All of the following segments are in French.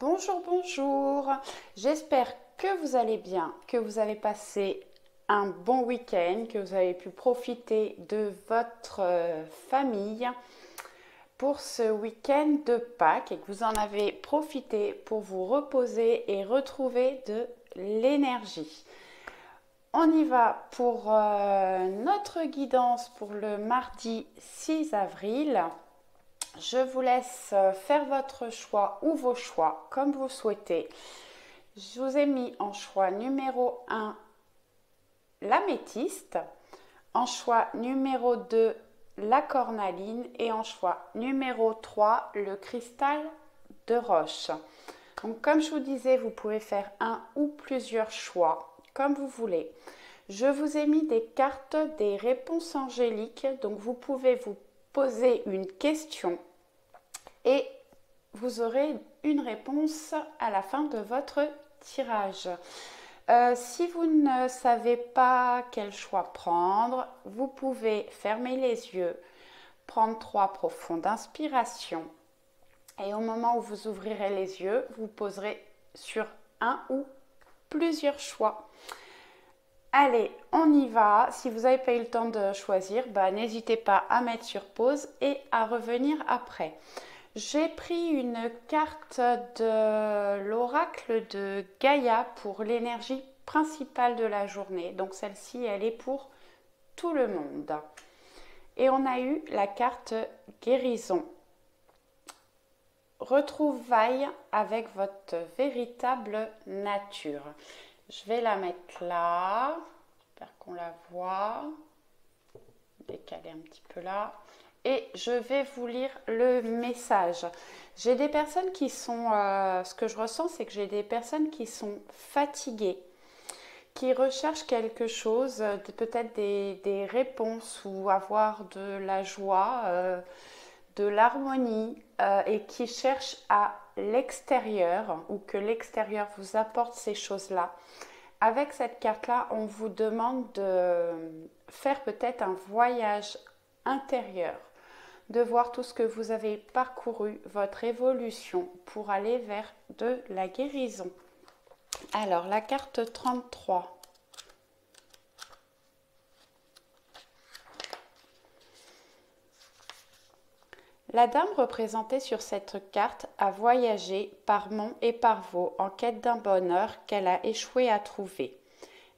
Bonjour, bonjour. J'espère que vous allez bien, que vous avez passé un bon week-end, que vous avez pu profiter de votre famille pour ce week-end de Pâques et que vous en avez profité pour vous reposer et retrouver de l'énergie. On y va pour notre guidance pour le mardi 6 avril. Je vous laisse faire votre choix ou vos choix comme vous souhaitez. Je vous ai mis en choix numéro 1 l'améthyste, en choix numéro 2 la cornaline et en choix numéro 3 le cristal de roche. Donc comme je vous disais, vous pouvez faire un ou plusieurs choix comme vous voulez. Je vous ai mis des cartes des réponses angéliques, donc vous pouvez vous poser une question et vous aurez une réponse à la fin de votre tirage. Si vous ne savez pas quel choix prendre, vous pouvez fermer les yeux, prendre 3 profondes inspirations et au moment où vous ouvrirez les yeux, vous poserez sur un ou plusieurs choix. Allez, on y va. Si vous n'avez pas eu le temps de choisir, n'hésitez pas à mettre sur pause et à revenir après. J'ai pris une carte de l'oracle de Gaïa pour l'énergie principale de la journée. Donc celle-ci, elle est pour tout le monde. Et on a eu la carte guérison. Retrouvailles avec votre véritable nature. Je vais la mettre là. J'espère qu'on la voit. Décaler un petit peu là. Et je vais vous lire le message. J'ai des personnes qui sont, ce que je ressens, c'est que j'ai des personnes qui sont fatiguées, qui recherchent quelque chose, peut-être des réponses ou avoir de la joie, de l'harmonie et qui cherchent à l'extérieur ou que l'extérieur vous apporte ces choses-là. Avec cette carte-là, on vous demande de faire peut-être un voyage intérieur, de voir tout ce que vous avez parcouru, votre évolution pour aller vers de la guérison. Alors, la carte 33. La dame représentée sur cette carte a voyagé par monts et par vaux en quête d'un bonheur qu'elle a échoué à trouver.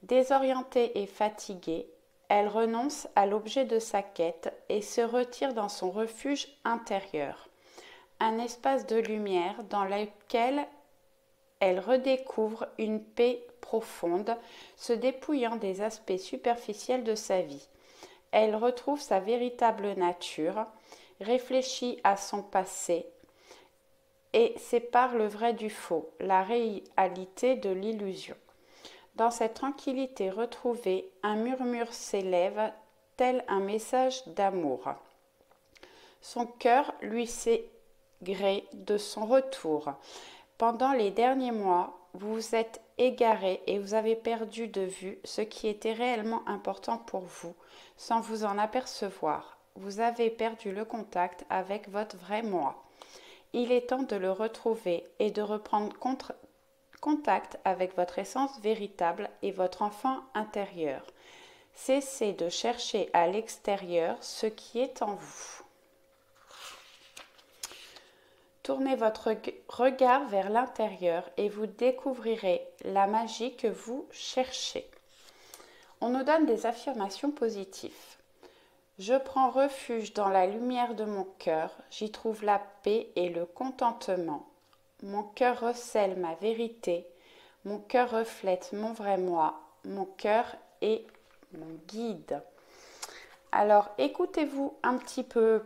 Désorientée et fatiguée, elle renonce à l'objet de sa quête et se retire dans son refuge intérieur, un espace de lumière dans lequel elle redécouvre une paix profonde, se dépouillant des aspects superficiels de sa vie. Elle retrouve sa véritable nature, réfléchit à son passé et sépare le vrai du faux, la réalité de l'illusion. Dans cette tranquillité retrouvée, un murmure s'élève, tel un message d'amour. Son cœur lui sait gré de son retour. Pendant les derniers mois, vous vous êtes égaré et vous avez perdu de vue ce qui était réellement important pour vous, sans vous en apercevoir. Vous avez perdu le contact avec votre vrai moi. Il est temps de le retrouver et de reprendre contact avec votre essence véritable et votre enfant intérieur. Cessez de chercher à l'extérieur ce qui est en vous. Tournez votre regard vers l'intérieur et vous découvrirez la magie que vous cherchez. On nous donne des affirmations positives. Je prends refuge dans la lumière de mon cœur, j'y trouve la paix et le contentement. Mon cœur recèle ma vérité, mon cœur reflète mon vrai moi, mon cœur est mon guide. Alors écoutez-vous un petit peu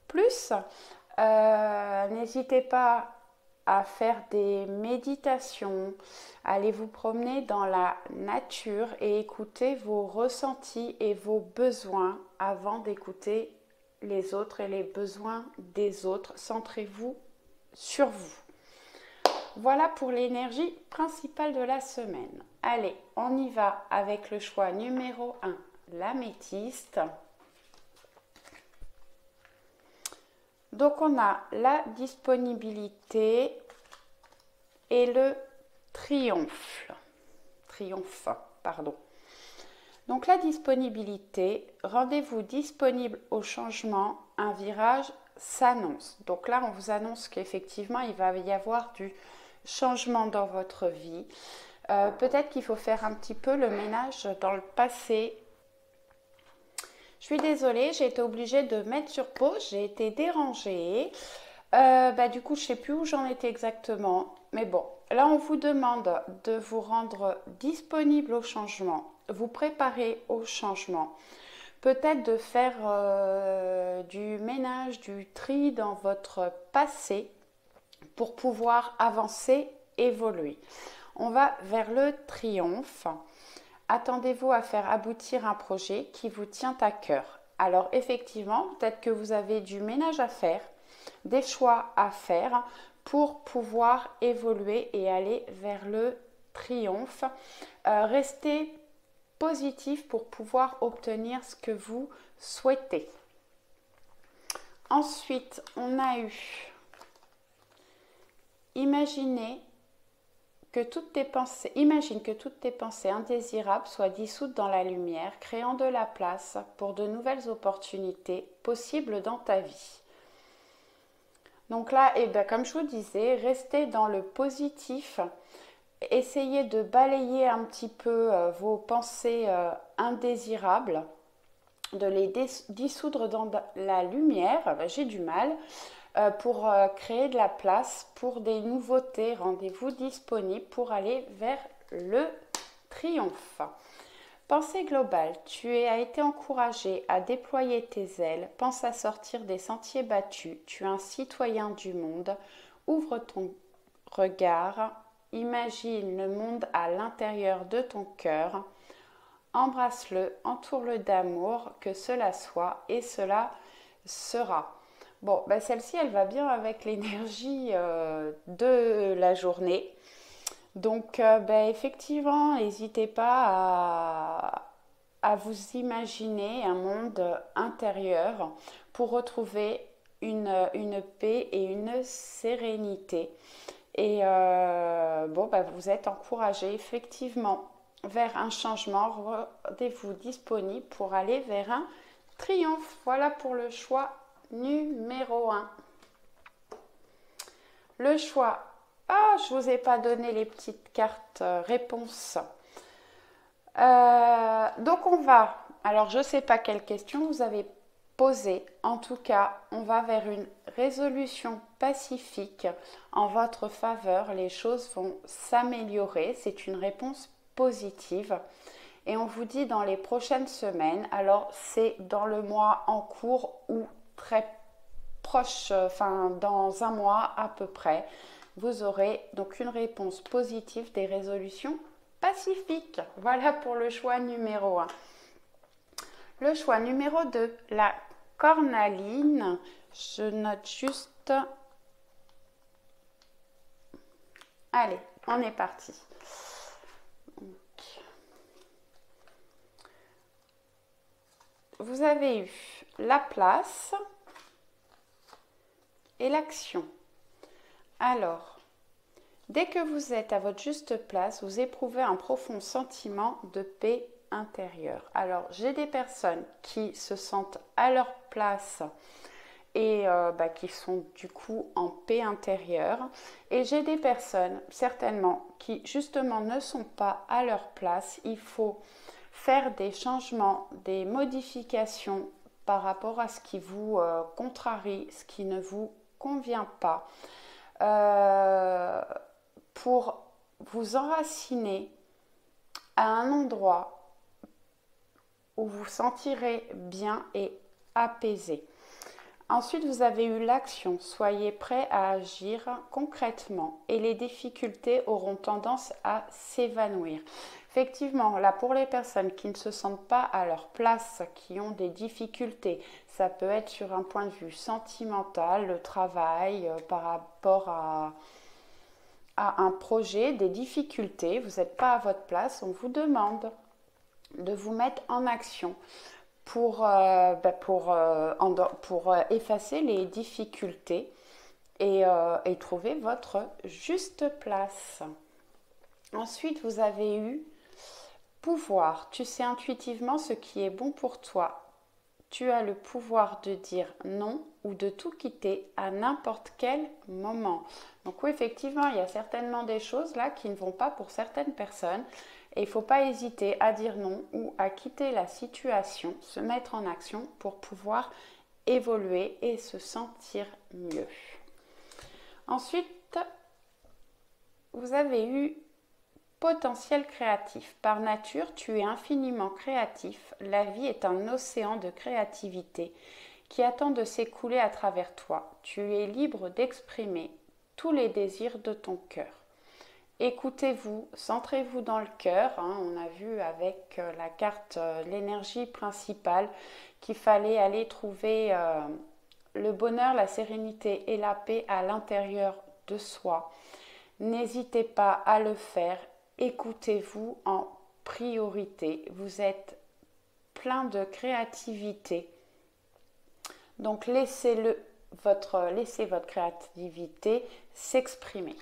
plus. N'hésitez pas à faire des méditations, allez vous promener dans la nature et écouter vos ressentis et vos besoins avant d'écouter les autres et les besoins des autres. Centrez-vous sur vous. Voilà pour l'énergie principale de la semaine. Allez, on y va avec le choix numéro 1, l'améthyste. Donc on a la disponibilité, et le triomphe. Pardon. Donc la disponibilité, rendez-vous disponible au changement, un virage s'annonce. Donc là, on vous annonce qu'effectivement, il va y avoir du changement dans votre vie. Peut-être qu'il faut faire un petit peu le ménage dans le passé. Je suis désolée, j'ai été obligée de mettre sur pause, j'ai été dérangée. Du coup, je ne sais plus où j'en étais exactement. Mais bon, là, on vous demande de vous rendre disponible au changement, vous préparer au changement. Peut-être de faire du ménage, du tri dans votre passé pour pouvoir avancer, évoluer. On va vers le triomphe. Attendez-vous à faire aboutir un projet qui vous tient à cœur. Alors effectivement, peut-être que vous avez du ménage à faire, des choix à faire pour pouvoir évoluer et aller vers le triomphe. Restez positif pour pouvoir obtenir ce que vous souhaitez. Ensuite, on a eu imagine que toutes tes pensées indésirables soient dissoutes dans la lumière, créant de la place pour de nouvelles opportunités possibles dans ta vie. Donc là, comme je vous disais, restez dans le positif. Essayez de balayer un petit peu vos pensées indésirables, de les dissoudre dans la lumière. J'ai du mal pour créer de la place pour des nouveautés. Rendez-vous disponible pour aller vers le triomphe. Pensée globale, tu as été encouragé à déployer tes ailes, pense à sortir des sentiers battus, tu es un citoyen du monde, ouvre ton regard, imagine le monde à l'intérieur de ton cœur, embrasse-le, entoure-le d'amour, que cela soit et cela sera. Bon, celle-ci, elle va bien avec l'énergie de la journée. Donc, effectivement, n'hésitez pas à vous imaginer un monde intérieur pour retrouver une paix et une sérénité. Et vous êtes encouragé effectivement vers un changement. Rendez-vous disponible pour aller vers un triomphe. Voilà pour le choix numéro 1. Le choix. Je ne vous ai pas donné les petites cartes réponses. Donc on va. Alors je ne sais pas quelle question vous avez posée. En tout cas, on va vers une résolution pacifique en votre faveur. Les choses vont s'améliorer. C'est une réponse positive. Et on vous dit dans les prochaines semaines. Alors c'est dans le mois en cours ou très proche, dans un mois à peu près. Vous aurez donc une réponse positive, des résolutions pacifiques. Voilà pour le choix numéro 1. Le choix numéro 2, la cornaline. Je note juste. Allez, on est parti. Vous avez eu la place et l'action. Alors, dès que vous êtes à votre juste place, vous éprouvez un profond sentiment de paix intérieure. Alors, j'ai des personnes qui se sentent à leur place et qui sont du coup en paix intérieure. Et j'ai des personnes, certainement, qui justement ne sont pas à leur place. Il faut faire des changements, des modifications par rapport à ce qui vous contrarie, ce qui ne vous convient pas. Pour vous enraciner à un endroit où vous sentirez bien et apaisé. Ensuite, vous avez eu l'action. Soyez prêt à agir concrètement et les difficultés auront tendance à s'évanouir. Effectivement, là, pour les personnes qui ne se sentent pas à leur place, qui ont des difficultés, ça peut être sur un point de vue sentimental, le travail, par rapport à un projet, des difficultés, vous n'êtes pas à votre place, on vous demande de vous mettre en action pour effacer les difficultés et trouver votre juste place. Ensuite, vous avez eu pouvoir. Tu sais intuitivement ce qui est bon pour toi. Tu as le pouvoir de dire non ou de tout quitter à n'importe quel moment. Donc oui, effectivement, il y a certainement des choses là qui ne vont pas pour certaines personnes. Et il ne faut pas hésiter à dire non ou à quitter la situation, se mettre en action pour pouvoir évoluer et se sentir mieux. Ensuite, vous avez eu potentiel créatif. Par nature, tu es infiniment créatif. La vie est un océan de créativité qui attend de s'écouler à travers toi. Tu es libre d'exprimer tous les désirs de ton cœur. Écoutez-vous, centrez-vous dans le cœur. On a vu avec la carte l'énergie principale qu'il fallait aller trouver le bonheur, la sérénité et la paix à l'intérieur de soi. N'hésitez pas à le faire. Écoutez-vous en priorité. Vous êtes plein de créativité. Donc laissez votre créativité s'exprimer.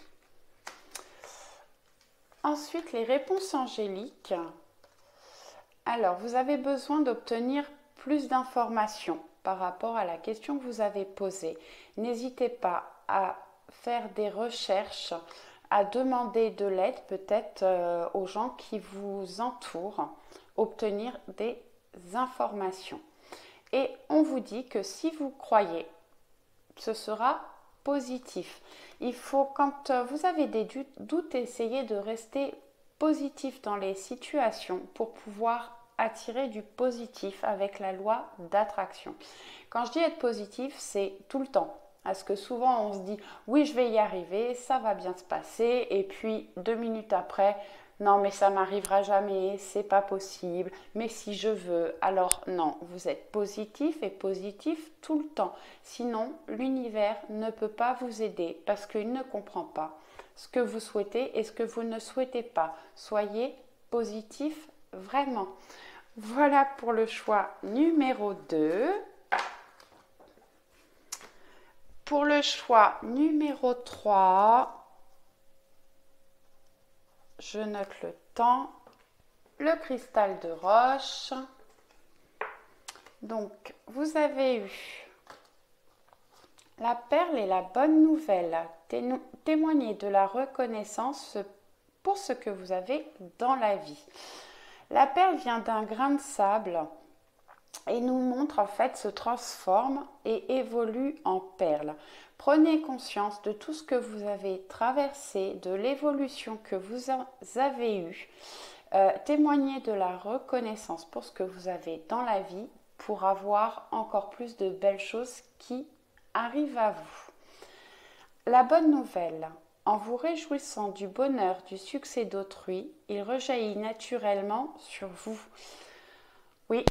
Ensuite, les réponses angéliques. Alors, vous avez besoin d'obtenir plus d'informations par rapport à la question que vous avez posée. N'hésitez pas à faire des recherches, à demander de l'aide peut-être aux gens qui vous entourent, obtenir des informations. Et on vous dit que si vous croyez, ce sera positif. Il faut, quand vous avez des doutes, essayer de rester positif dans les situations pour pouvoir attirer du positif avec la loi d'attraction. Quand je dis être positif, c'est tout le temps. Parce que souvent on se dit oui, je vais y arriver, ça va bien se passer, et puis 2 minutes après, non mais ça m'arrivera jamais, c'est pas possible, mais si je veux, alors non, vous êtes positif et positif tout le temps. Sinon, l'univers ne peut pas vous aider parce qu'il ne comprend pas ce que vous souhaitez et ce que vous ne souhaitez pas. Soyez positif vraiment. Voilà pour le choix numéro 2. Pour le choix numéro 3, je note le temps, le cristal de roche. Donc, vous avez eu la perle et la bonne nouvelle. Témoignez de la reconnaissance pour ce que vous avez dans la vie. La perle vient d'un grain de sable et nous montre en fait se transforme et évolue en perle. Prenez conscience de tout ce que vous avez traversé, de l'évolution que vous avez eue. Témoignez de la reconnaissance pour ce que vous avez dans la vie pour avoir encore plus de belles choses qui arrivent à vous. La bonne nouvelle, en vous réjouissant du bonheur, du succès d'autrui, il rejaillit naturellement sur vous. Oui,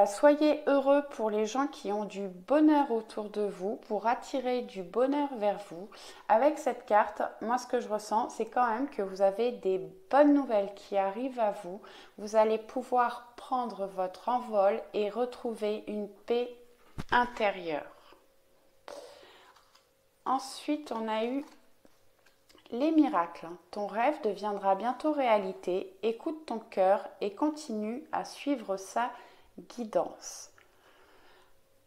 soyez heureux pour les gens qui ont du bonheur autour de vous, pour attirer du bonheur vers vous. Avec cette carte, moi ce que je ressens, c'est quand même que vous avez des bonnes nouvelles qui arrivent à vous. Vous allez pouvoir prendre votre envol et retrouver une paix intérieure. Ensuite, on a eu les miracles. Ton rêve deviendra bientôt réalité. Écoute ton cœur et continue à suivre sa guidance.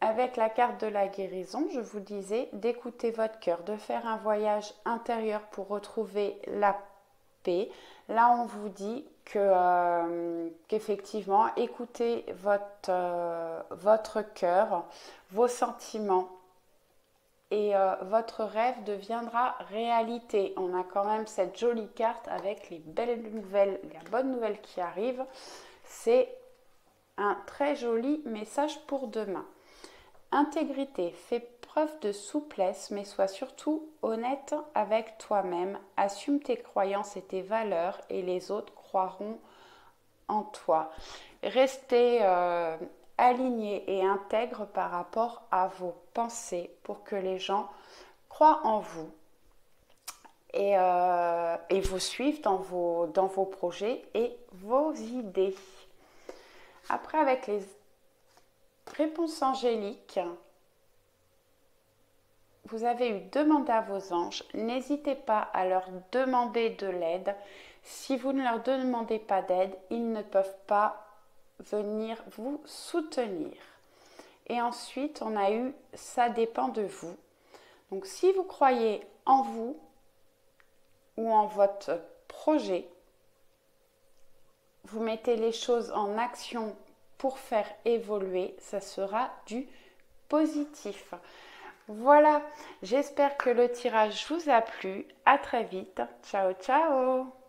Avec la carte de la guérison, je vous disais d'écouter votre cœur, de faire un voyage intérieur pour retrouver la paix. Là, on vous dit qu'effectivement, écoutez votre cœur, vos sentiments, et votre rêve deviendra réalité. On a quand même cette jolie carte avec les belles nouvelles, les bonnes nouvelles qui arrivent. C'est un très joli message pour demain. Intégrité, fais preuve de souplesse, mais sois surtout honnête avec toi-même. Assume tes croyances et tes valeurs et les autres croiront en toi. Restez aligné et intègre par rapport à vos pensées pour que les gens croient en vous et vous suivent dans vos projets et vos idées. Après, avec les réponses angéliques, vous avez eu demandé à vos anges, n'hésitez pas à leur demander de l'aide. Si vous ne leur demandez pas d'aide, ils ne peuvent pas venir vous soutenir. Et ensuite, on a eu « ça dépend de vous ». Donc, si vous croyez en vous ou en votre projet, vous mettez les choses en action pour faire évoluer, ça sera du positif. Voilà, j'espère que le tirage vous a plu. À très vite. Ciao, ciao!